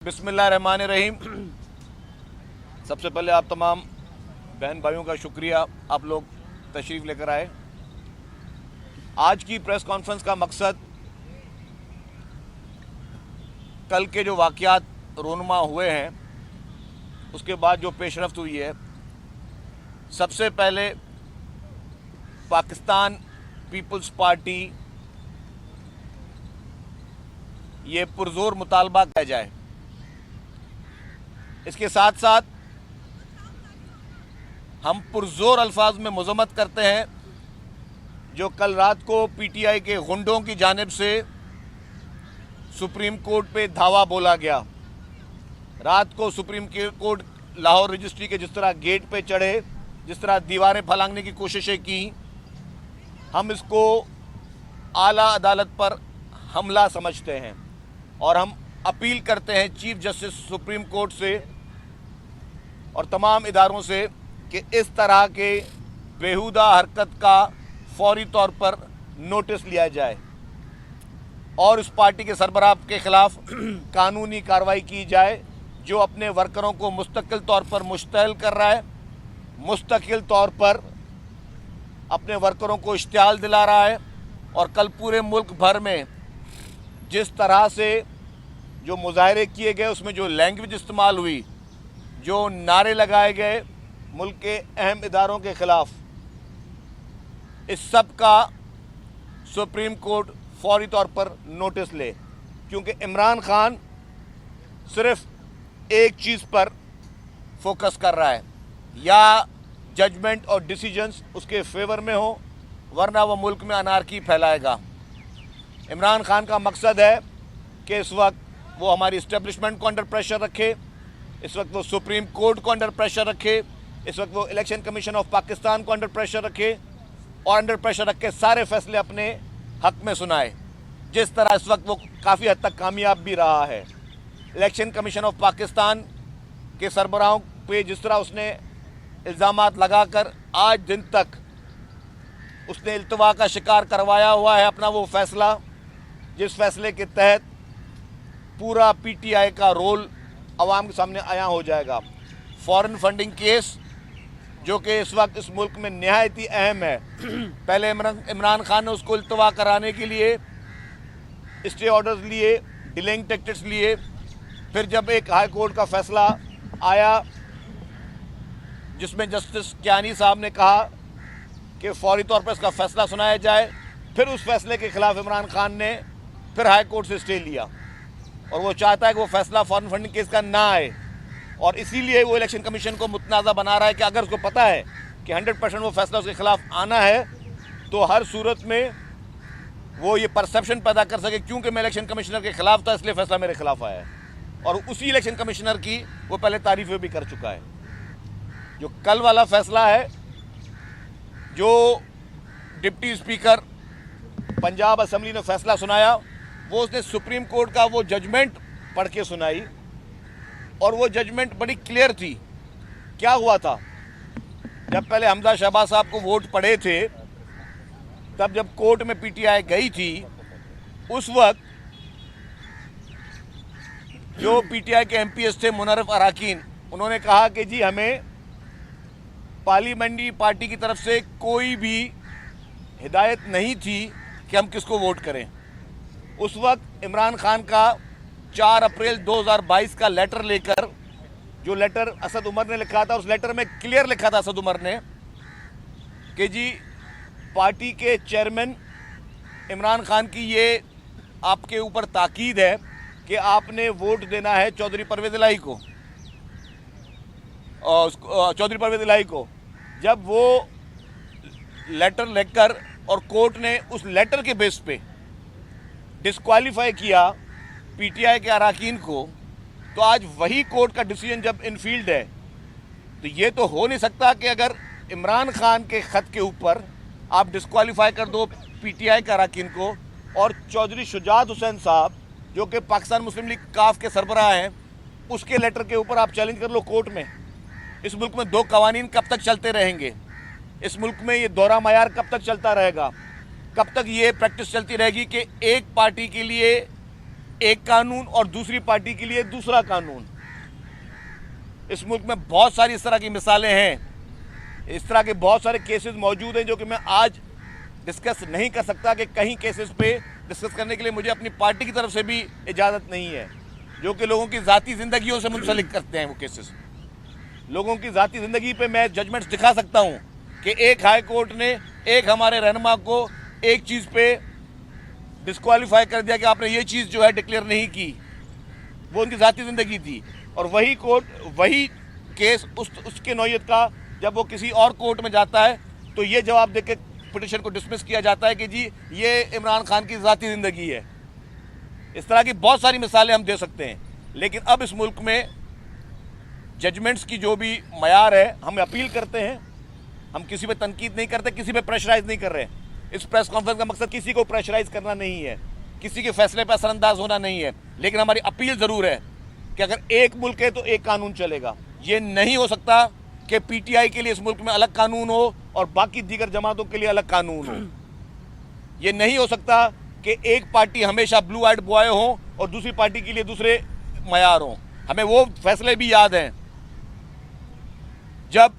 बिस्मिल्लाहिर्रहमानिर्रहीम। सबसे पहले आप तमाम बहन भाइयों का शुक्रिया, आप लोग तशरीफ़ लेकर आए। आज की प्रेस कॉन्फ्रेंस का मकसद कल के जो वाक़यात रोनुमा हुए हैं उसके बाद जो पेशरफ्त हुई है, सबसे पहले पाकिस्तान पीपल्स पार्टी ये पुरजोर मुतालबा किया जाए। इसके साथ साथ हम पुरजोर अल्फाज में मज़म्मत करते हैं जो कल रात को पीटीआई के गुंडों की जानिब से सुप्रीम कोर्ट पे धावा बोला गया। रात को सुप्रीम कोर्ट लाहौर रजिस्ट्री के जिस तरह गेट पे चढ़े, जिस तरह दीवारें फलांगने की कोशिशें की, हम इसको आला अदालत पर हमला समझते हैं और हम अपील करते हैं चीफ जस्टिस सुप्रीम कोर्ट से और तमाम इदारों से कि इस तरह के बेहुदा हरकत का फौरी तौर पर नोटिस लिया जाए और इस पार्टी के सरबराह के ख़िलाफ़ कानूनी कार्रवाई की जाए जो अपने वर्करों को मुस्तकिल तौर पर मुश्तअल कर रहा है, मुस्तकिल तौर पर अपने वर्करों को इश्तियाल दिला रहा है। और कल पूरे मुल्क भर में जिस तरह से जो मुजाहरे किए गए, उसमें जो लैंग्वेज इस्तेमाल हुई, जो नारे लगाए गए मुल्क के अहम इदारों के ख़िलाफ़, इस सब का सुप्रीम कोर्ट फौरी तौर पर नोटिस ले, क्योंकि इमरान खान सिर्फ एक चीज़ पर फोकस कर रहा है, या जजमेंट और डिसीजंस उसके फेवर में हो, वरना वो मुल्क में अनारकी फैलाएगा। इमरान खान का मकसद है कि इस वक्त वो हमारी इस्टेब्लिशमेंट को अंडर प्रेशर रखे, इस वक्त वो सुप्रीम कोर्ट को अंडर प्रेशर रखे, इस वक्त वो इलेक्शन कमीशन ऑफ पाकिस्तान को अंडर प्रेशर रखे और अंडर प्रेशर रख के सारे फैसले अपने हक में सुनाए। जिस तरह इस वक्त वो काफ़ी हद तक कामयाब भी रहा है। इलेक्शन कमीशन ऑफ पाकिस्तान के सरबराहों पे जिस तरह उसने इल्ज़ामात लगाकर आज दिन तक उसने इल्तवा का शिकार करवाया हुआ है अपना वो फ़ैसला, जिस फैसले के तहत पूरा पीटीआई का रोल अवाम के सामने आया हो जाएगा। फॉरेन फंडिंग केस जो कि इस वक्त इस मुल्क में नहायत ही अहम है। पहले इमरान खान ने उसको इल्तवा कराने के लिए स्टे ऑर्डर्स लिए, डिलेइंग टैक्टिक्स लिए, फिर जब एक हाई कोर्ट का फैसला आया जिसमें जस्टिस कियानी साहब ने कहा कि फौरी तौर पर इसका फैसला सुनाया जाए, फिर उस फैसले के ख़िलाफ़ इमरान खान ने फिर हाई कोर्ट से स्टे लिया और वो चाहता है कि वो फैसला फॉरेन फंडिंग केस का ना आए। और इसीलिए वो इलेक्शन कमीशन को मुतनाज़ा बना रहा है कि अगर उसको पता है कि 100% वो फैसला उसके ख़िलाफ़ आना है तो हर सूरत में वो ये परसेप्शन पैदा कर सके क्योंकि मैं इलेक्शन कमिश्नर के ख़िलाफ़ था इसलिए फ़ैसला मेरे ख़िलाफ़ आया है। और उसी इलेक्शन कमिश्नर की वो पहले तारीफ़ें भी कर चुका है। जो कल वाला फ़ैसला है, जो डिप्टी स्पीकर पंजाब असम्बली ने फ़ैसला सुनाया, वो उसने सुप्रीम कोर्ट का वो जजमेंट पढ़ के सुनाई और वो जजमेंट बड़ी क्लियर थी। क्या हुआ था, जब पहले हमजा शहबाज साहब को वोट पड़े थे, तब जब कोर्ट में पीटीआई गई थी, उस वक्त जो पीटीआई के एमपीएस थे मुनर्रफ अराकीन, उन्होंने कहा कि जी हमें पार्लियामेंट्री पार्टी की तरफ से कोई भी हिदायत नहीं थी कि हम किसको वोट करें। उस वक्त इमरान खान का 4 अप्रैल 2022 का लेटर लेकर, जो लेटर असद उमर ने लिखा था, उस लेटर में क्लियर लिखा था असद उमर ने कि जी पार्टी के चेयरमैन इमरान खान की ये आपके ऊपर ताकीद है कि आपने वोट देना है चौधरी परवेज़ इलाही को, चौधरी परवेज़ इलाही को। जब वो लेटर लिखकर और कोर्ट ने उस लेटर के बेस पे डिस्क्वालीफाई किया पीटीआई के अराकीन को, तो आज वही कोर्ट का डिसीजन जब इनफील्ड है, तो ये तो हो नहीं सकता कि अगर इमरान खान के ख़त के ऊपर आप डिस्क्वालीफाई कर दो पीटीआई के अराकीन को और चौधरी शुजात हुसैन साहब जो कि पाकिस्तान मुस्लिम लीग काफ के सरबराह हैं, उसके लेटर के ऊपर आप चैलेंज कर लो कोर्ट में। इस मुल्क में दो कवानीन कब तक चलते रहेंगे? इस मुल्क में ये दोहरा मयार कब तक चलता रहेगा? कब तक ये प्रैक्टिस चलती रहेगी कि एक पार्टी के लिए एक कानून और दूसरी पार्टी के लिए दूसरा कानून। इस मुल्क में बहुत सारी इस तरह की मिसालें हैं, इस तरह के बहुत सारे केसेस मौजूद हैं जो कि मैं आज डिस्कस नहीं कर सकता कि कहीं केसेस पे डिस्कस करने के लिए मुझे अपनी पार्टी की तरफ से भी इजाज़त नहीं है, जो कि लोगों की ज़ाती ज़िंदगियों से मुंसलिक करते हैं वो केसेस। लोगों की ज़ाती ज़िंदगी पे मैं जजमेंट्स दिखा सकता हूँ कि एक हाई कोर्ट ने एक हमारे रहनुमा को एक चीज़ पे डिस्क्वालीफाई कर दिया कि आपने ये चीज़ जो है डिक्लेयर नहीं की, वो उनकी ज़ाती ज़िंदगी थी। और वही कोर्ट, वही केस उसके नौयत का जब वो किसी और कोर्ट में जाता है तो ये जवाब देके पिटिशन को डिसमिस किया जाता है कि जी ये इमरान खान की ज़ाती ज़िंदगी है। इस तरह की बहुत सारी मिसालें हम दे सकते हैं, लेकिन अब इस मुल्क में जजमेंट्स की जो भी मयार है, हम अपील करते हैं, हम किसी पे तनकीद नहीं करते, किसी पे प्रेशराइज नहीं कर रहे। इस प्रेस कॉन्फ्रेंस का मकसद किसी को प्रेशराइज करना नहीं है, किसी के फैसले पर असरअंदाज होना नहीं है, लेकिन हमारी अपील ज़रूर है कि अगर एक मुल्क है तो एक कानून चलेगा। ये नहीं हो सकता कि पीटीआई के लिए इस मुल्क में अलग कानून हो और बाकी दीगर जमातों के लिए अलग कानून हो। ये नहीं हो सकता कि एक पार्टी हमेशा ब्लू आइड बॉय हो और दूसरी पार्टी के लिए दूसरे मयार हों। हमें वो फैसले भी याद हैं जब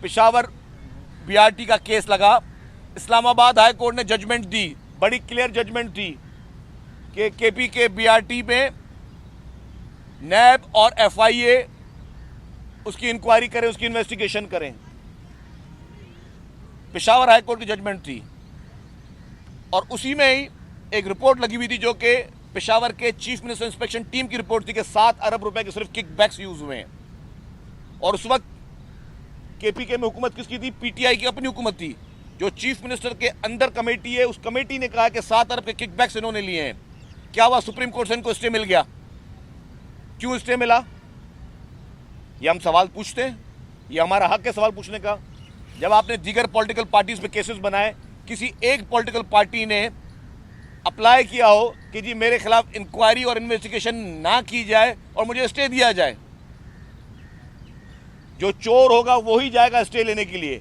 पेशावर बीआरटी का केस लगा, इस्लामाबाद हाई कोर्ट ने जजमेंट दी, बड़ी क्लियर जजमेंट थी कि केपी के बीआरटी में नैब और एफआईए उसकी इंक्वायरी करें, उसकी इन्वेस्टिगेशन करें। पेशावर हाई कोर्ट की जजमेंट थी और उसी में ही एक रिपोर्ट लगी हुई थी जो कि पेशावर के चीफ मिनिस्टर इंस्पेक्शन टीम की रिपोर्ट थी कि 7 अरब रुपए के सिर्फ किकबैक्स यूज हुए हैं। और उस वक्त केपीके में हुकूमत किसकी थी? पीटीआई की अपनी हुकूमत थी। जो चीफ मिनिस्टर के अंदर कमेटी है, उस कमेटी ने कहा कि 7 अरब के किकबैक्स इन्होंने लिए हैं। क्या हुआ? सुप्रीम कोर्ट से इनको स्टे मिल गया। क्यों स्टे मिला? ये हम सवाल पूछते हैं, ये हमारा हक है सवाल पूछने का। जब आपने दीगर पॉलिटिकल पार्टीज पे केसेस बनाए, किसी एक पॉलिटिकल पार्टी ने अप्लाई किया हो कि जी मेरे खिलाफ इंक्वायरी और इन्वेस्टिगेशन ना की जाए और मुझे स्टे दिया जाए, जो चोर होगा वही जाएगा स्टे लेने के लिए।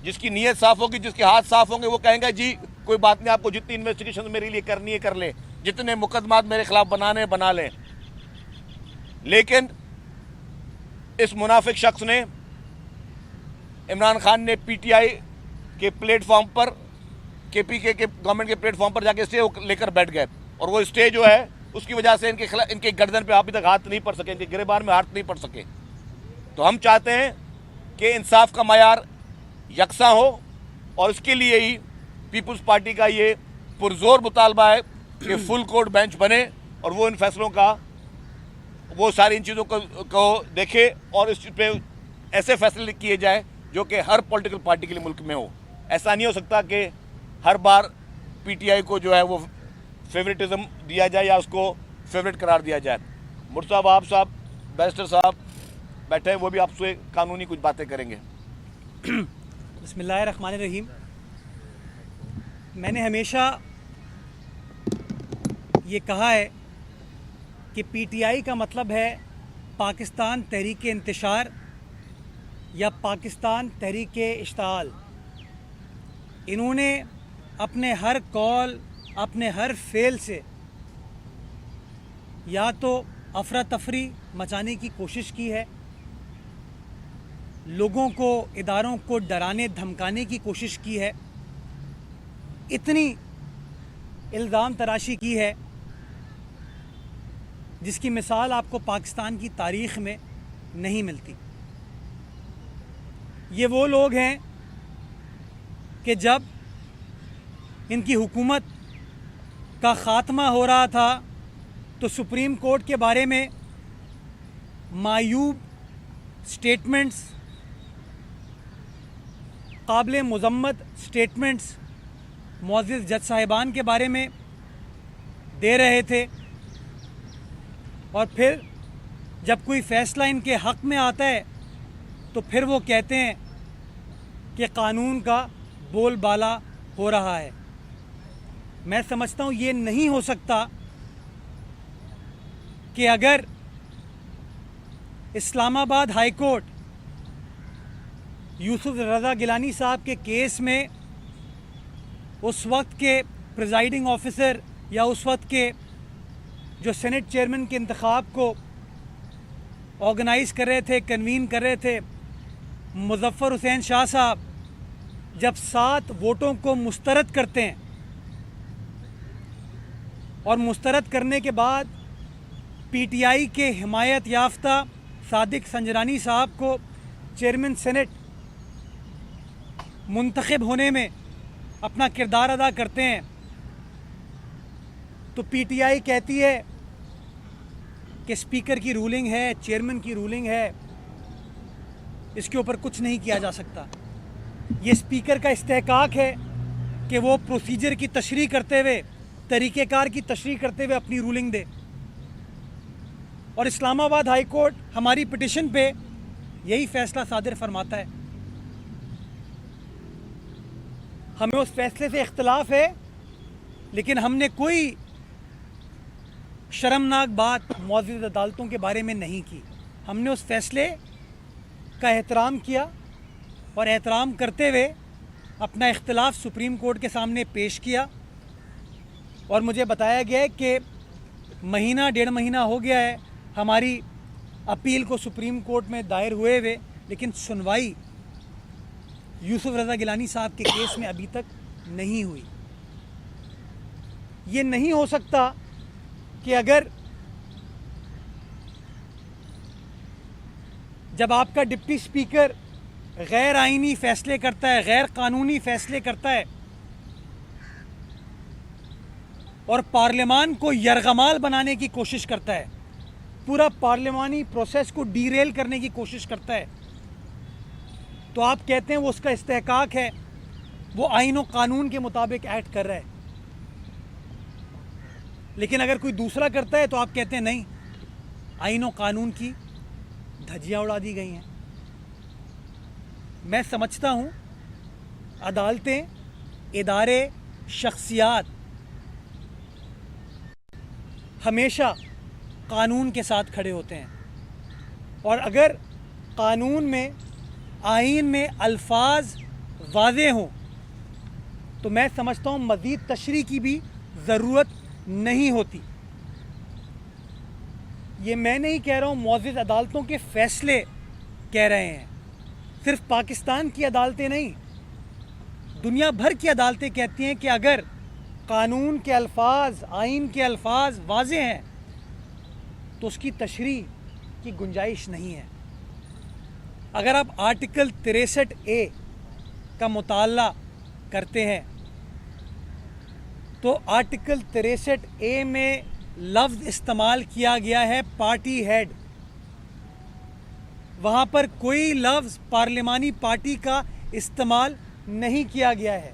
जिसकी नीयत साफ होगी, जिसके हाथ साफ होंगे, वो कहेंगे जी कोई बात नहीं, आपको जितनी इन्वेस्टिगेशन मेरे लिए करनी है कर लें, जितने मुकदमात मेरे खिलाफ बनाने बना लें। लेकिन इस मुनाफिक शख्स ने, इमरान खान ने पीटीआई के प्लेटफॉर्म पर, केपीके के गवर्नमेंट के प्लेटफॉर्म पर जाके स्टे लेकर बैठ गए और वो स्टे जो है उसकी वजह से इनके खिलाफ, इनके गर्दन पे अभी तक हाथ नहीं पड़ सके, इनके गिरबान में हाथ नहीं पड़ सके। तो हम चाहते हैं कि इंसाफ का मयार यकसा हो और इसके लिए ही पीपुल्स पार्टी का ये पुरजोर मुतालबा है कि फुल कोर्ट बेंच बने और वो इन फैसलों का, वो सारी इन चीज़ों को देखे और इस पे ऐसे फैसले किए जाए जो कि हर पॉलिटिकल पार्टी के लिए मुल्क में हो। ऐसा नहीं हो सकता कि हर बार पीटीआई को जो है वो फेवरेटिज्म दिया जाए या उसको फेवरेट करार दिया जाए। मुर्तज़ा वहाब साहब, बैरिस्टर साहब बैठे हैं, वो भी आपसे कानूनी कुछ बातें करेंगे। बिस्मिल्लाहिर्रहमानिर्रहीम। मैंने हमेशा ये कहा है कि पीटीआई का मतलब है पाकिस्तान तहरीक इंतशार या पाकिस्तान तहरीक इश्ताल। इन्होंने अपने हर कॉल, अपने हर फेल से या तो अफरा तफरी मचाने की कोशिश की है, लोगों को, इदारों को डराने धमकाने की कोशिश की है, इतनी इल्ज़ाम तराशी की है जिसकी मिसाल आपको पाकिस्तान की तारीख़ में नहीं मिलती। ये वो लोग हैं कि जब इनकी हुकूमत का ख़ात्मा हो रहा था तो सुप्रीम कोर्ट के बारे में मायूब स्टेटमेंट्स, काबिल मुज़म्मत स्टेटमेंट्स मुअज़्ज़िज़ जज साहिबान के बारे में दे रहे थे और फिर जब कोई फ़ैसला इनके हक़ में आता है तो फिर वो कहते हैं कि कानून का बोलबाला हो रहा है। मैं समझता हूँ ये नहीं हो सकता कि अगर इस्लामाबाद हाई कोर्ट यूसुफ रज़ा गिलानी साहब के केस में उस वक्त के प्रिजाइडिंग ऑफिसर या उस वक्त के जो सेनेट चेयरमैन के इंतखाब को ऑर्गेनाइज कर रहे थे, कन्वीन कर रहे थे, मुज़फ़्फ़र हुसैन शाह साहब जब 7 वोटों को मुस्तरद करते हैं और मुस्तरद करने के बाद पीटीआई के हिमायत याफ्ता सादिक संजरानी साहब को चेयरमैन सेनेट मुंतखब होने में अपना किरदार अदा करते हैं, तो पीटीआई कहती है कि स्पीकर की रूलिंग है, चेयरमैन की रूलिंग है, इसके ऊपर कुछ नहीं किया जा सकता। ये स्पीकर का इस्तेहकाक है कि वो प्रोसीजर की तशरीह करते हुए, तरीक़ेकार की तशरीह करते हुए अपनी रूलिंग दे। और इस्लामाबाद हाई कोर्ट हमारी पिटिशन पे यही फ़ैसला सादिर फरमाता है। हमें उस फैसले से इख्तलाफ है, लेकिन हमने कोई शर्मनाक बात मौजूदा अदालतों के बारे में नहीं की। हमने उस फैसले का एहतराम किया और एहतराम करते हुए अपना इख्तलाफ सुप्रीम कोर्ट के सामने पेश किया। और मुझे बताया गया है कि महीना 1.5 महीना हो गया है हमारी अपील को सुप्रीम कोर्ट में दायर हुए हुए, लेकिन सुनवाई यूसुफ रज़ा गिलानी साहब के केस में अभी तक नहीं हुई। ये नहीं हो सकता कि अगर जब आपका डिप्टी स्पीकर गैर आईनी फैसले करता है, गैर कानूनी फैसले करता है और पार्लियामान को यरगमाल बनाने की कोशिश करता है, पूरा पार्लियामानी प्रोसेस को डीरेल करने की कोशिश करता है, तो आप कहते हैं वो उसका इस्तेहकाक है, वो आईन और कानून के मुताबिक एक्ट कर रहा है। लेकिन अगर कोई दूसरा करता है तो आप कहते हैं नहीं, आईन और कानून की धज्जियाँ उड़ा दी गई हैं। मैं समझता हूँ अदालतें, इदारे, शख्सियात हमेशा कानून के साथ खड़े होते हैं, और अगर कानून में, आईन में अल्फाज वाज़ेह हों तो मैं समझता हूँ मज़ीद तशरीह की भी ज़रूरत नहीं होती। ये मैं नहीं कह रहा हूँ, मौजूद अदालतों के फ़ैसले कह रहे हैं। सिर्फ पाकिस्तान की अदालतें नहीं, दुनिया भर की अदालतें कहती हैं कि अगर कानून के अल्फाज, आइन के अल्फाज वाज़ेह हैं तो उसकी तशरीह की गुंजाइश नहीं है। अगर आप आर्टिकल 63A का मुताला करते हैं तो आर्टिकल 63A में लफ्ज़ इस्तेमाल किया गया है पार्टी हेड। वहाँ पर कोई लफ्ज़ पार्लिमानी पार्टी का इस्तेमाल नहीं किया गया है।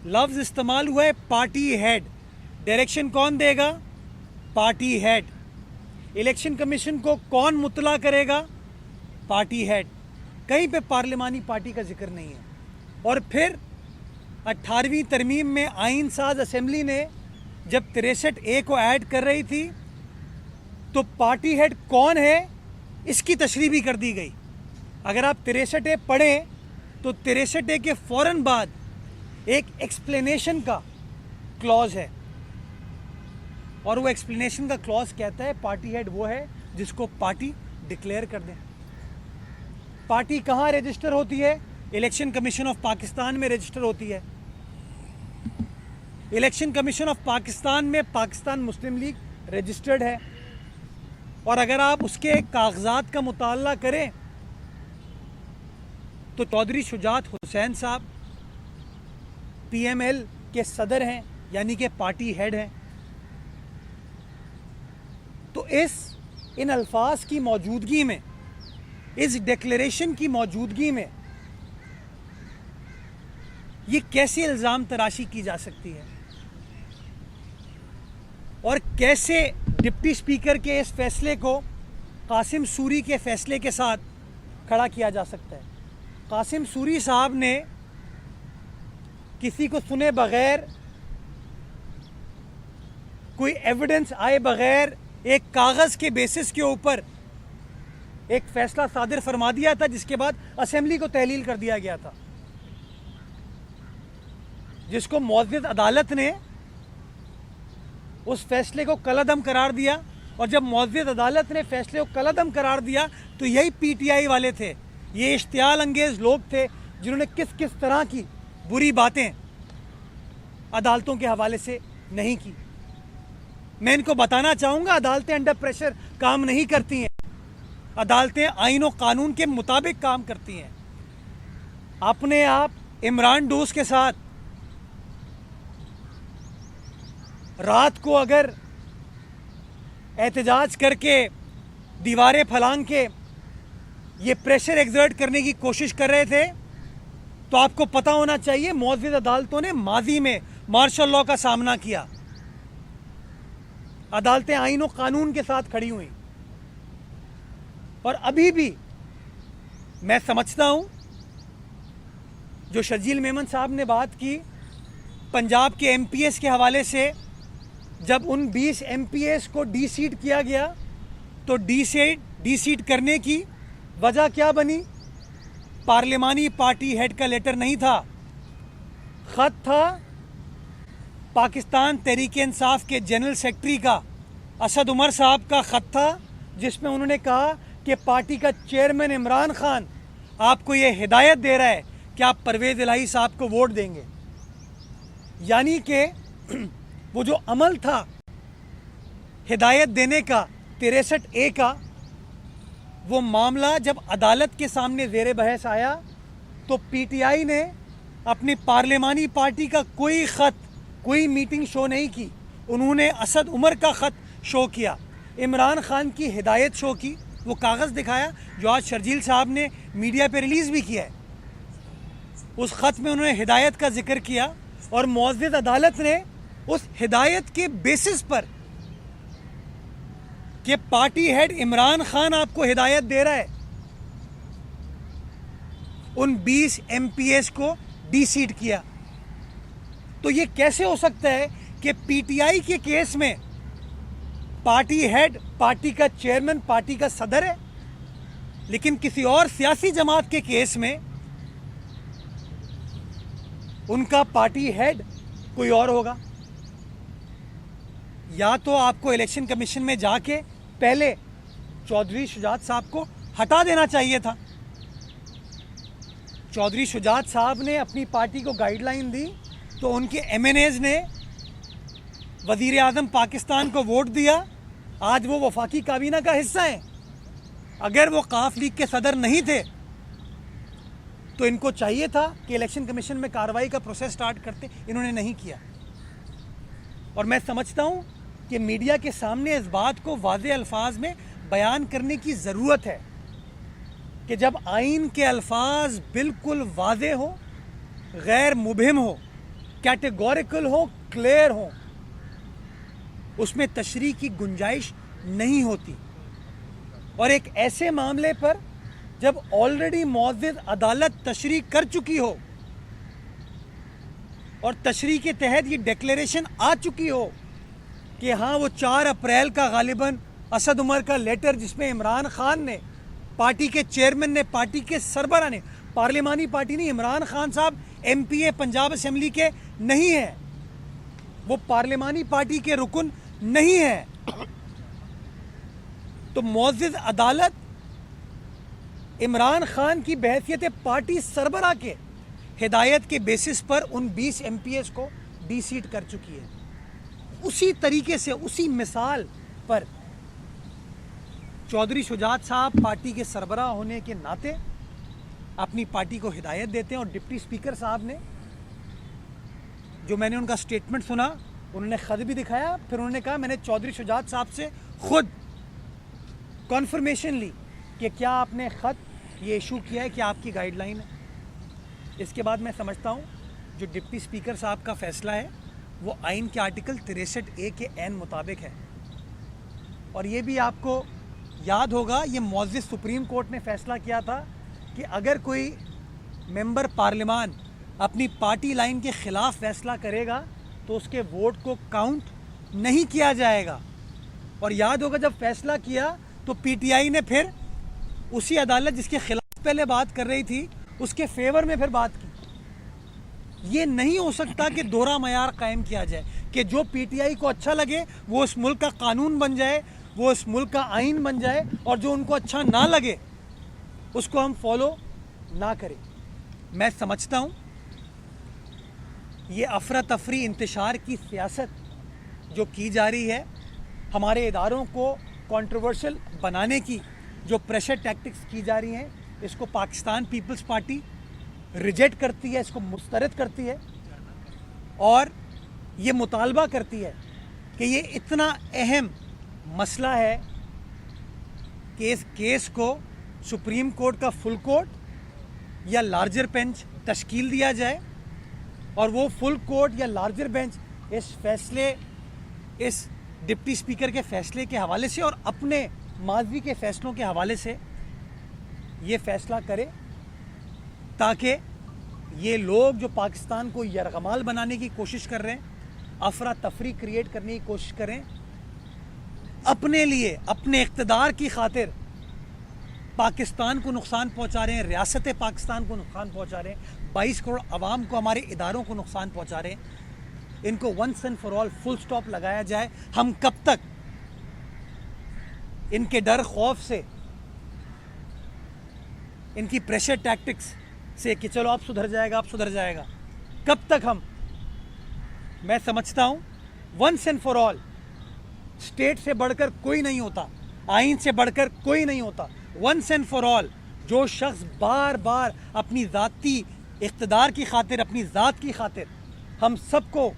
लफ्ज़ इस्तेमाल हुआ है पार्टी हेड। डायरेक्शन कौन देगा? Party head. इलेक्शन कमीशन को कौन मुतला करेगा? Party head. कहीं पे पार्लिमानी पार्टी का जिक्र नहीं है। और फिर 18वीं तरमीम में आइन साज असेंबली ने जब 63A को ऐड कर रही थी तो पार्टी हेड कौन है इसकी तशरीह भी कर दी गई। अगर आप 63A पढ़ें तो 63A के फ़ौरन बाद एक एक्सप्लेनेशन का क्लॉज है, और वो एक्सप्लेनेशन का क्लॉज कहता है पार्टी हेड वो है जिसको पार्टी डिक्लेयर कर दे। पार्टी कहाँ रजिस्टर होती है? इलेक्शन कमीशन ऑफ पाकिस्तान में रजिस्टर होती है। इलेक्शन कमीशन ऑफ पाकिस्तान में पाकिस्तान मुस्लिम लीग रजिस्टर्ड है, और अगर आप उसके कागजात का मुताला करें तो चौधरी शुजात हुसैन साहब PML के सदर हैं, यानी कि पार्टी हेड हैं। तो इन अल्फाज की मौजूदगी में, इस डिक्लेरेशन की मौजूदगी में ये कैसे इल्ज़ाम तराशी की जा सकती है, और कैसे डिप्टी स्पीकर के इस फैसले को कासिम सूरी के फैसले के साथ खड़ा किया जा सकता है? कासिम सूरी साहब ने किसी को सुने बगैर, कोई एविडेंस आए बगैर, एक कागज़ के बेसिस के ऊपर एक फैसला सादिर फरमा दिया था, जिसके बाद असेंबली को तहलील कर दिया गया था, जिसको मौजूद अदालत ने उस फैसले को कलअदम करार दिया। और जब मुअज़्ज़ज़ अदालत ने फैसले को कलअदम करार दिया तो यही पीटीआई वाले थे, ये इश्तियाल अंगेज़ लोग थे जिन्होंने किस किस तरह की बुरी बातें अदालतों के हवाले से नहीं की। मैं इनको बताना चाहूँगा, अदालतें अंडर प्रेशर काम नहीं करती हैं, अदालतें आईन और कानून के मुताबिक काम करती हैं। अपने आप इमरान डोस के साथ रात को अगर एहतजाज करके दीवारें फलांग के ये प्रेशर एक्सर्ट करने की कोशिश कर रहे थे, तो आपको पता होना चाहिए मुअज़्ज़ज़ अदालतों ने माजी में मार्शल लॉ का सामना किया। अदालतें आईन और कानून के साथ खड़ी हुई। और अभी भी मैं समझता हूं, जो शर्जील मेमन साहब ने बात की पंजाब के एमपीएस के हवाले से, जब उन 20 एमपीएस को डी सीट किया गया तो डी सीट करने की वजह क्या बनी? पार्लिमानी पार्टी हेड का लेटर नहीं था, खत था पाकिस्तान तहरीक इंसाफ के जनरल सेक्रेटरी का, असद उमर साहब का खत था, जिसमें उन्होंने कहा कि पार्टी का चेयरमैन इमरान खान आपको ये हिदायत दे रहा है कि आप परवेज़ इलाही साहब को वोट देंगे। यानी कि वो जो अमल था हिदायत देने का 63A का, वो मामला जब अदालत के सामने ज़ेर बहस आया तो पीटीआई ने अपनी पार्लिमानी पार्टी का कोई ख़त, कोई मीटिंग शो नहीं की। उन्होंने असद उमर का ख़त शो किया, इमरान खान की हिदायत शो की, वो कागज़ दिखाया जो आज शर्जील साहब ने मीडिया पे रिलीज़ भी किया है। उस ख़त में उन्होंने हिदायत का जिक्र किया और मुअज़्ज़ज़ अदालत ने उस हिदायत के बेसिस पर कि पार्टी हेड इमरान खान आपको हिदायत दे रहा है, उन 20 एमपीएस को डी सीट किया। तो ये कैसे हो सकता है कि पीटीआई के केस में पार्टी हेड पार्टी का चेयरमैन पार्टी का सदर है, लेकिन किसी और सियासी जमात के केस में उनका पार्टी हेड कोई और होगा? या तो आपको इलेक्शन कमीशन में जाके पहले चौधरी शुजात साहब को हटा देना चाहिए था। चौधरी शुजात साहब ने अपनी पार्टी को गाइडलाइन दी तो उनके एमएनएज ने वजीर आज़म पाकिस्तान को वोट दिया, आज वो वफाकी काबीना का हिस्सा हैं। अगर वो काफ लीग के सदर नहीं थे तो इनको चाहिए था कि इलेक्शन कमीशन में कार्रवाई का प्रोसेस स्टार्ट करते, इन्होंने नहीं किया। और मैं समझता हूं कि मीडिया के सामने इस बात को वाज़े अल्फाज में बयान करने की ज़रूरत है कि जब आइन के अल्फाज बिल्कुल वाज़े हो, गैर मुबहिम हो, कैटेगोरिकल हो, क्लियर हो, उसमें तशरीह की गुंजाइश नहीं होती। और एक ऐसे मामले पर जब ऑलरेडी मुअज़्ज़ज़ अदालत तशरीह कर चुकी हो और तशरीह के तहत ये डिक्लेरेशन आ चुकी हो कि हाँ वो 4 अप्रैल का गालिबन असद उमर का लेटर, जिसमें इमरान खान ने, पार्टी के चेयरमैन ने, पार्टी के सरबरा ने, पार्लिमानी पार्टी ने, इमरान खान साहब एमपीए पंजाब असेंबली के नहीं हैं, वो पार्लिमानी पार्टी के रुकन नहीं है, तो मुअज़्ज़ज़ अदालत इमरान खान की बहैसियत पार्टी सरबरा के हिदायत के बेसिस पर उन 20 एमपीएस को डी सीट कर चुकी है। उसी तरीके से, उसी मिसाल पर चौधरी शुजात साहब पार्टी के सरबरा होने के नाते अपनी पार्टी को हिदायत देते हैं। और डिप्टी स्पीकर साहब ने, जो मैंने उनका स्टेटमेंट सुना, उन्होंने ख़त भी दिखाया, फिर उन्होंने कहा मैंने चौधरी शुजात साहब से खुद कॉन्फर्मेशन ली कि क्या आपने ख़त ये इशू किया है कि आपकी गाइडलाइन है। इसके बाद मैं समझता हूँ जो डिप्टी स्पीकर साहब का फ़ैसला है वो आइन के आर्टिकल 63A के ऐन मुताबिक है। और ये भी आपको याद होगा, ये मुअज़्ज़ज़ सुप्रीम कोर्ट ने फ़ैसला किया था कि अगर कोई मेंबर पार्लियामान अपनी पार्टी लाइन के ख़िलाफ़ फ़ैसला करेगा तो उसके वोट को काउंट नहीं किया जाएगा। और याद होगा जब फ़ैसला किया तो पीटीआई ने फिर उसी अदालत जिसके ख़िलाफ़ पहले बात कर रही थी उसके फेवर में फिर बात की। ये नहीं हो सकता कि दोहरा मयार कायम किया जाए कि जो पीटीआई को अच्छा लगे वो उस मुल्क का कानून बन जाए, वो उस मुल्क का आइन बन जाए, और जो उनको अच्छा ना लगे उसको हम फॉलो ना करें। मैं समझता हूँ ये अफरा तफरी इंतशार की सियासत जो की जा रही है, हमारे इदारों को कंट्रोवर्शियल बनाने की जो प्रेशर टैक्टिक्स की जा रही हैं, इसको पाकिस्तान पीपल्स पार्टी रिजेक्ट करती है, इसको मुस्तरद करती है और ये मुतालबा करती है कि ये इतना अहम मसला है कि इस केस को सुप्रीम कोर्ट का फुल कोर्ट या लार्जर बेंच तश्कील दिया जाए और वो फुल कोर्ट या लार्जर बेंच इस फैसले, इस डिप्टी स्पीकर के फैसले के हवाले से और अपने माजी के फैसलों के हवाले से ये फैसला करे, ताकि ये लोग जो पाकिस्तान को यरगमाल बनाने की कोशिश कर रहे हैं, अफरा तफरी क्रिएट करने की कोशिश करें, अपने लिए, अपने इक़्तिदार की खातिर पाकिस्तान को नुकसान पहुंचा रहे हैं, रियासत पाकिस्तान को नुकसान पहुंचा रहे हैं, 22 करोड़ आवाम को, हमारे इदारों को नुकसान पहुंचा रहे हैं। इनको once and for all full stop लगाया जाए। हम कब तक इनके डर खौफ से, इनकी प्रेशर टैक्टिक्स से कि चलो अब सुधर जाएगा, अब सुधर जाएगा, कब तक हम? मैं समझता हूं once and for all state से बढ़कर कोई नहीं होता, आइन से बढ़कर कोई नहीं होता। वंस एंड फॉर ऑल जो शख्स बार बार अपनी ज़ाती इक़्तिदार की खातिर, अपनी ज़ात की खातिर हम सबको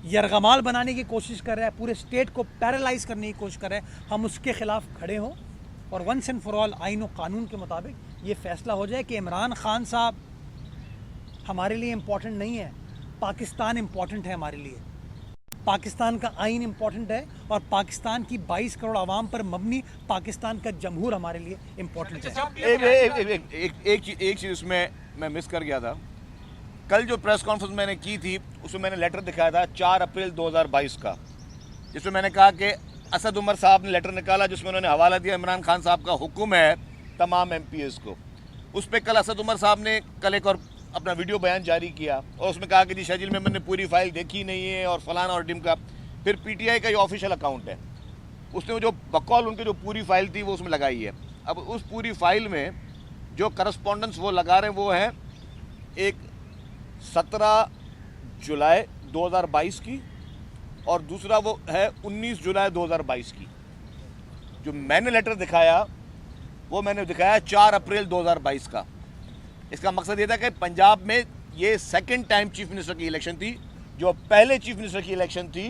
यरगमाल बनाने की कोशिश कर रहा है, पूरे स्टेट को पैरालाइज करने की कोशिश कर रहा है, हम उसके ख़िलाफ़ खड़े हों और वंस एंड फॉर ऑल आइन और कानून के मुताबिक ये फ़ैसला हो जाए कि इमरान खान साहब हमारे लिए इम्पोर्टेंट नहीं है, पाकिस्तान इम्पोर्टेंट है हमारे लिए। पाकिस्तान का आइन इम्पोर्टेंट है और पाकिस्तान की 22 करोड़ आवाम पर मबनी पाकिस्तान का जमहूर हमारे लिए इम्पोर्टेंट है। एक चीज़ उसमें मैं मिस कर गया था। कल जो प्रेस कॉन्फ्रेंस मैंने की थी उसमें मैंने लेटर दिखाया था 4 अप्रैल 2022 का, जिसमें मैंने कहा कि असद उमर साहब ने लेटर निकाला जिसमें उन्होंने हवाला दिया इमरान खान साहब का हुक्म है तमाम MPs को। उस पर कल असद उमर साहब ने कल एक और अपना वीडियो बयान जारी किया और उसमें कहा कि जी शजील मेमन ने पूरी फाइल देखी नहीं है और फलाना और डिम का। फिर PTI का ये ऑफिशियल अकाउंट है, उसने जो बकौल उनकी जो पूरी फाइल थी वो उसमें लगाई है। अब उस पूरी फाइल में जो करस्पॉन्डेंस वो लगा रहे हैं वो है एक 17 जुलाई 2022 की और दूसरा वो है 19 जुलाई 2022 की। जो मैंने लेटर दिखाया वो मैंने दिखाया 4 अप्रैल 2022 का। इसका मकसद ये था कि पंजाब में ये सेकंड टाइम चीफ मिनिस्टर की इलेक्शन थी। जो पहले चीफ मिनिस्टर की इलेक्शन थी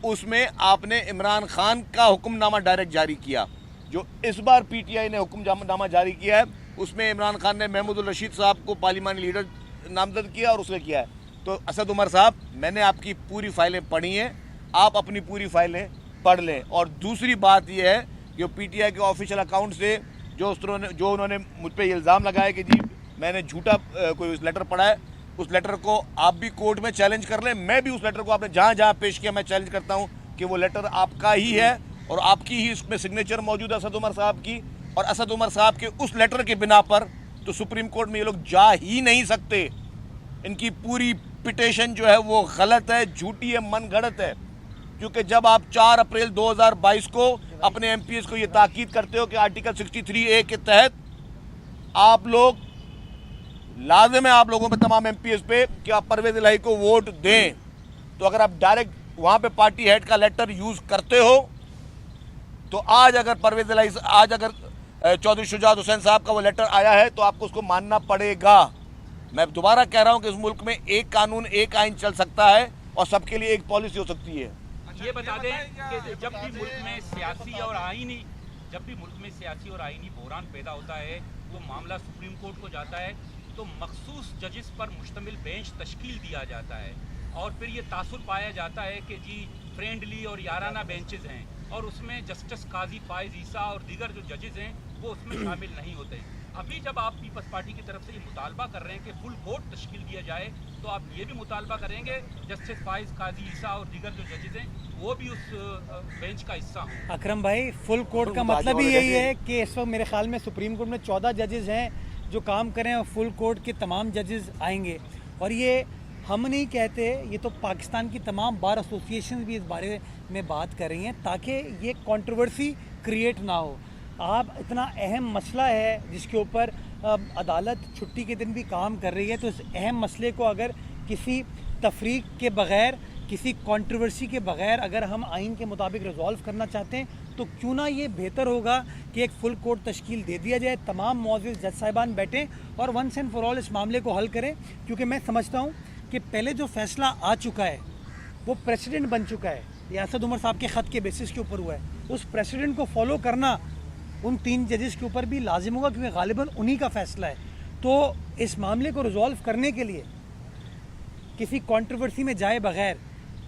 उसमें आपने इमरान खान का हुक्मनामा डायरेक्ट जारी किया। जो इस बार PTI ने हुक्मनामा जारी किया है उसमें इमरान खान ने महमूदुल रशीद साहब को पार्लिमानी लीडर नामजद किया और उसने किया है। तो असद उमर साहब, मैंने आपकी पूरी फाइलें पढ़ी हैं, आप अपनी पूरी फाइलें पढ़ लें। और दूसरी बात यह है कि PTI के ऑफिशियल अकाउंट से जो उन्होंने मुझ पर इल्ज़ाम लगाया कि जी मैंने झूठा कोई लेटर पढ़ा है, उस लेटर को आप भी कोर्ट में चैलेंज कर लें। मैं भी उस लेटर को आपने जहाँ जहाँ पेश किया मैं चैलेंज करता हूँ कि वो लेटर आपका ही है और आपकी ही इसमें सिग्नेचर मौजूद है असद उमर साहब की। और असद उमर साहब के उस लेटर के बिना पर तो सुप्रीम कोर्ट में ये लोग जा ही नहीं सकते। इनकी पूरी पिटीशन जो है वो गलत है, झूठी है, मन गढ़ंत है। क्योंकि जब आप 4 अप्रैल 2022 को अपने MPs को ये ताकीद करते हो कि आर्टिकल 63A के तहत आप लोग, लाजिम है आप लोगों पे, तमाम MPs पे, कि आप परवेज इलाही को वोट दें, तो अगर आप डायरेक्ट वहाँ पे पार्टी हेड का लेटर यूज़ करते हो तो आज अगर परवेज इलाही, आज अगर चौधरी शुजात हुसैन साहब का वो लेटर आया है तो आपको उसको मानना पड़ेगा। मैं दोबारा कह रहा हूँ कि इस मुल्क में एक कानून, एक आइन चल सकता है और सबके लिए एक पॉलिसी हो सकती है। ये बता दें कि जब भी मुल्क में सियासी और आईनी बहरान पैदा होता है तो मामला सुप्रीम कोर्ट को जाता है, तो मखसूस जजेस पर मुश्तमिल बेंच तश्कील दिया जाता है और फिर ये तासुर पाया जाता है कि जी फ्रेंडली और याराना बेंचेस हैं और उसमें जस्टिस काजी फायज ईसा और दीगर जो जजेस हैं वो उसमें शामिल नहीं होते। अभी जब आप पीपल्स पार्टी की तरफ से ये मुतालबा कर रहे हैं कि फुल कोर्ट तश्कील दिया जाए, तो आप ये भी मुतालबा करेंगे जस्टिस फायज काजी ईसा और दीगर जो जजेस हैं वो भी उस बेंच का हिस्सा हों? अकरम भाई, फुल कोर्ट का मतलब ही यही है कि इस वक्त मेरे ख्याल में सुप्रीम कोर्ट में 14 जजेस हैं जो काम करें और फुल कोर्ट के तमाम जजेस आएंगे और ये हम नहीं कहते, ये तो पाकिस्तान की तमाम बार एसोसिएशन भी इस बारे में बात कर रही हैं ताकि ये कंट्रोवर्सी क्रिएट ना हो। आप इतना अहम मसला है जिसके ऊपर अदालत छुट्टी के दिन भी काम कर रही है, तो इस अहम मसले को अगर किसी तफरीक के बग़ैर, किसी कंट्रोवर्सी के बग़ैर अगर हम आइन के मुताबिक रिजॉल्व करना चाहते हैं तो क्यों ना ये बेहतर होगा कि एक फुल कोर्ट तश्कील दे दिया जाए, तमाम मौजूद जज साहिबान बैठें और वंस एंड फॉर ऑल इस मामले को हल करें। क्योंकि मैं समझता हूँ कि पहले जो फैसला आ चुका है वो प्रेसिडेंट बन चुका है, ये असद उमर साहब के ख़त के बेसिस के ऊपर हुआ है। उस प्रेसिडेंट को फॉलो करना उन 3 जजेस के ऊपर भी लाजिम होगा क्योंकि गालिबन उन्हीं का फैसला है। तो इस मामले को रिजॉल्व करने के लिए किसी कंट्रोवर्सी में जाए बगैर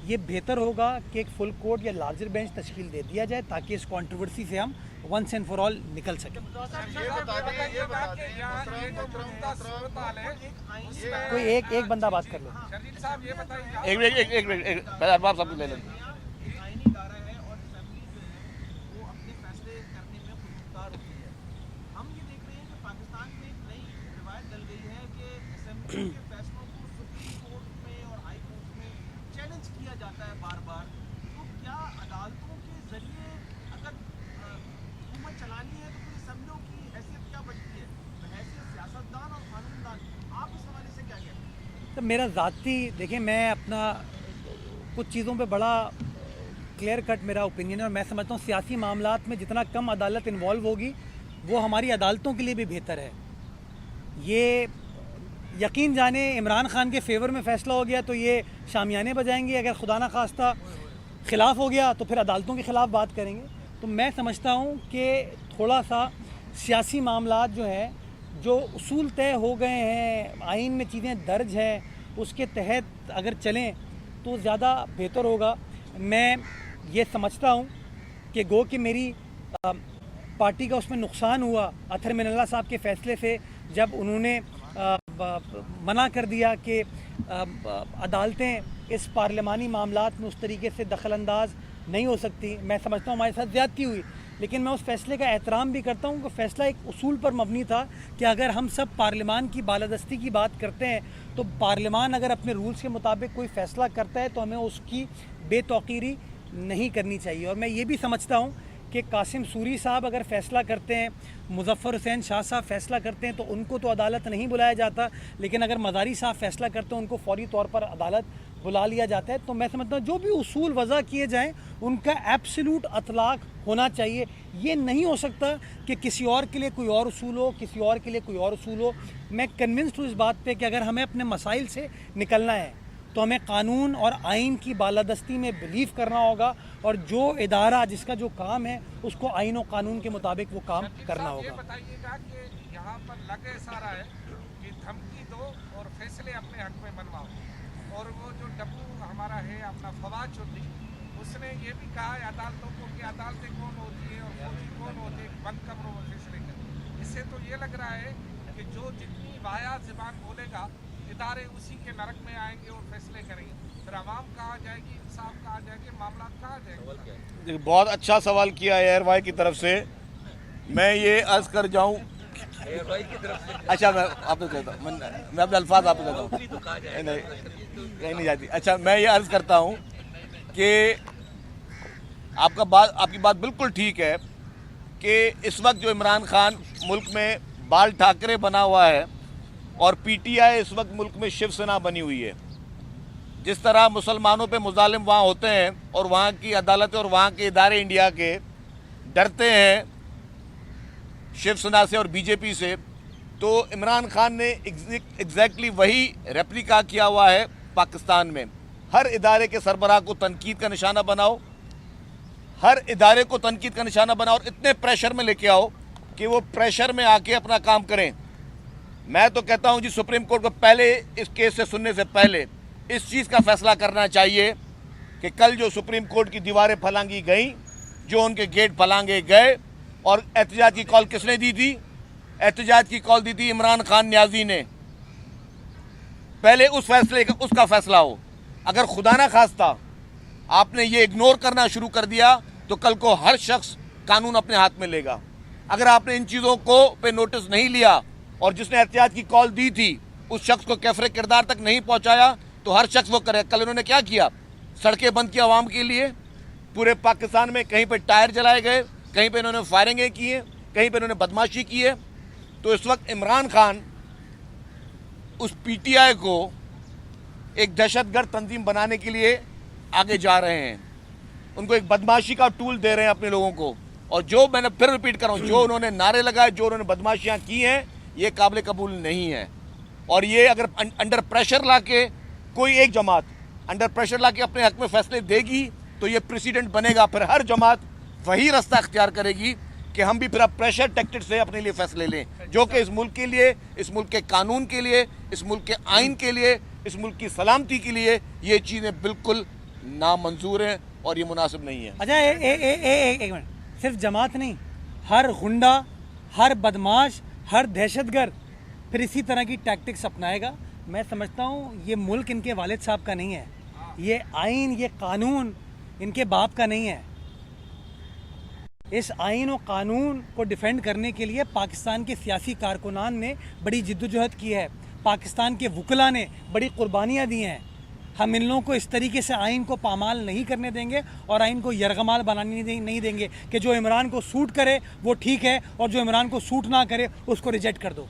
ये बेहतर होगा कि एक फुल कोर्ट या लार्जर बेंच तश्कील दे दिया जाए ताकि इस कंट्रोवर्सी से हम वंस एंड फॉर ऑल निकल सकें। कोई एक बंदा बात कर लो। एक मिनट पहले अरबाब साहब ले लें। फैसलों को सुप्रीम कोर्ट में और हाई कोर्ट में चैलेंज किया जाता है बार बार, तो क्या अदालतों के जरिए अगर हुकूमत चलानी है तो फिर असम्बलियों की हैसियत क्या बचती है? हैसियत सियासतदान और कानूनदान, आप इस हवाले से क्या कहते हैं? तो मेरा ज़ाती देखिए, मैं अपना कुछ चीज़ों पे बड़ा क्लियर कट मेरा ओपिनियन है और मैं समझता हूँ सियासी मामलात में जितना कम अदालत इन्वॉल्व होगी वो हमारी अदालतों के लिए भी बेहतर है। ये यकीन जाने इमरान खान के फेवर में फ़ैसला हो गया तो ये शामियाने बजाएंगे, अगर खुदा न खास्ता ख़िलाफ़ हो गया तो फिर अदालतों के ख़िलाफ़ बात करेंगे। तो मैं समझता हूँ कि थोड़ा सा सियासी मामलात जो है, जो उसूल तय हो गए हैं, आइन में चीज़ें दर्ज हैं, उसके तहत अगर चलें तो ज़्यादा बेहतर होगा। मैं ये समझता हूँ कि गो कि मेरी पार्टी का उसमें नुकसान हुआ अतहर मिनल्ला साहब के फ़ैसले से, जब उन्होंने मना कर दिया कि अदालतें इस पार्लिमानी मामलात में उस तरीके से दखल अंदाज नहीं हो सकती। मैं समझता हूँ हमारे साथ ज़्यादती हुई, लेकिन मैं उस फैसले का एहतराम भी करता हूँ कि फ़ैसला एक उसूल पर मबनी था कि अगर हम सब पार्लिमान की बालादस्ती की बात करते हैं तो पार्लिमान अगर अपने रूल्स के मुताबिक कोई फ़ैसला करता है तो हमें उसकी बेतौकीरी नहीं करनी चाहिए। और मैं ये भी समझता हूँ कि कासिम सूरी साहब अगर फ़ैसला करते हैं, मुजफ्फर हुसैन शाह साहब फ़ैसला करते हैं तो उनको तो अदालत नहीं बुलाया जाता, लेकिन अगर मज़ारी साहब फ़ैसला करते हैं उनको फ़ौरी तौर पर अदालत बुला लिया जाता है। तो मैं समझता हूँ जो भी उसूल वज़ा किए जाएँ उनका एब्सोल्यूट अतलाक़ होना चाहिए। ये नहीं हो सकता कि किसी और के लिए कोई और उसूल हो, किसी और के लिए कोई और उसूल हो। मैं कन्विंस्ड हूँ इस बात पर कि अगर हमें अपने मसाइल से निकलना है तो हमें कानून और आइन की बालादस्ती में बिलीव करना होगा और जो इदारा जिसका जो काम है उसको आइन और कानून के मुताबिक वो काम करना होगा। ये बताइएगा कि यहाँ पर लगे सारा है कि धमकी दो और फैसले अपने हक में मनवाओ, और वो जो डब्बू हमारा है अपना फवाद चौधरी, उसने ये भी कहा है अदालतों को कि अदालतें कौन होती है और फौजी कौन होते हैं, बंद कमरों में फैसले करें। इससे तो ये लग रहा है कि जो जितनी वायात ज़बान बोलेगा इदारे उसी के नरक में आएंगे और फैसले करेंगे, फिर आवाम कहाँ जाएगी, इंसाफ कहाँ जाएंगे, मामला कहाँ जाएंगे? बहुत अच्छा सवाल किया है एयर भाई की तरफ से। मैं ये अर्ज कर जाऊं, अच्छा मैं आपको कहता हूँ, मैं अपने अल्फाज आपको कहता हूँ, नहीं जाती। अच्छा मैं ये अर्ज करता हूँ कि आपकी बात बिल्कुल ठीक है कि इस वक्त जो इमरान खान मुल्क में बाल ठाकरे बना हुआ है और पीटीआई इस वक्त मुल्क में शिवसेना बनी हुई है। जिस तरह मुसलमानों पे मुजालिम वहाँ होते हैं और वहाँ की अदालतें और वहाँ के इदारे इंडिया के डरते हैं शिवसेना से और बीजेपी से, तो इमरान खान ने एग्जैक्टली वही रेप्लिका किया हुआ है पाकिस्तान में। हर इदारे के सरबराह को तनकीद का निशाना बनाओ, हर इदारे को तनकीद का निशाना बनाओ और इतने प्रेशर में लेके आओ कि वो प्रेशर में आके अपना काम करें। मैं तो कहता हूं जी सुप्रीम कोर्ट को पहले इस केस से सुनने से पहले इस चीज़ का फैसला करना चाहिए कि कल जो सुप्रीम कोर्ट की दीवारें फलांगी गई, जो उनके गेट फलांगे गए, और एहतजाज की कॉल किसने दी थी? एहतजाज की कॉल दी थी इमरान खान न्याजी ने। पहले उस फैसले का उसका फैसला हो। अगर खुदा ना खास्ता आपने ये इग्नोर करना शुरू कर दिया तो कल को हर शख्स कानून अपने हाथ में लेगा। अगर आपने इन चीज़ों को पे नोटिस नहीं लिया और जिसने एहतियात की कॉल दी थी उस शख्स को कैफरे किरदार तक नहीं पहुंचाया तो हर शख्स वो करे। कल इन्होंने क्या किया, सड़कें बंद की आवाम के लिए, पूरे पाकिस्तान में कहीं पे टायर जलाए गए, कहीं पे इन्होंने फायरिंगें की हैं, कहीं पे इन्होंने बदमाशी की है। तो इस वक्त इमरान खान उस पीटीआई को एक दहशतगर्द तंजीम बनाने के लिए आगे जा रहे हैं, उनको एक बदमाशी का टूल दे रहे हैं अपने लोगों को। और जो मैंने फिर रिपीट कर रहा हूँ, जो उन्होंने नारे लगाए, जो उन्होंने बदमाशियाँ की हैं, ये काबिल कबूल नहीं है। और ये अगर अंडर प्रेशर ला के कोई एक जमात अंडर प्रेशर ला के अपने हक में फैसले देगी तो ये प्रेसिडेंट बनेगा, फिर हर जमात वही रास्ता अख्तियार करेगी कि हम भी फिर अब प्रेशर टैक्टिक्स से अपने लिए फैसले लें, जो कि इस मुल्क के लिए, इस मुल्क के कानून के लिए, इस मुल्क के आइन के लिए, इस मुल्क की सलामती के लिए ये चीज़ें बिल्कुल नामंजूर हैं और ये मुनासिब नहीं है। अच्छा एक मिनट, सिर्फ जमात नहीं, हर गुंडा, हर बदमाश, हर दहशतगर्द फिर इसी तरह की टैक्टिक्स अपनाएगा। मैं समझता हूँ ये मुल्क इनके वालिद साहब का नहीं है, ये आइन, ये कानून इनके बाप का नहीं है। इस आइन और कानून को डिफेंड करने के लिए पाकिस्तान के सियासी कारकुनान ने बड़ी जिद्दोजहद की है, पाकिस्तान के वकला ने बड़ी कुर्बानियाँ दी हैं। हम इन लोगों को इस तरीके से आइन को पामाल नहीं करने देंगे और आइन को यरगमाल बनाने नहीं देंगे कि जो इमरान को सूट करे वो ठीक है और जो इमरान को सूट ना करे उसको रिजेक्ट कर दो।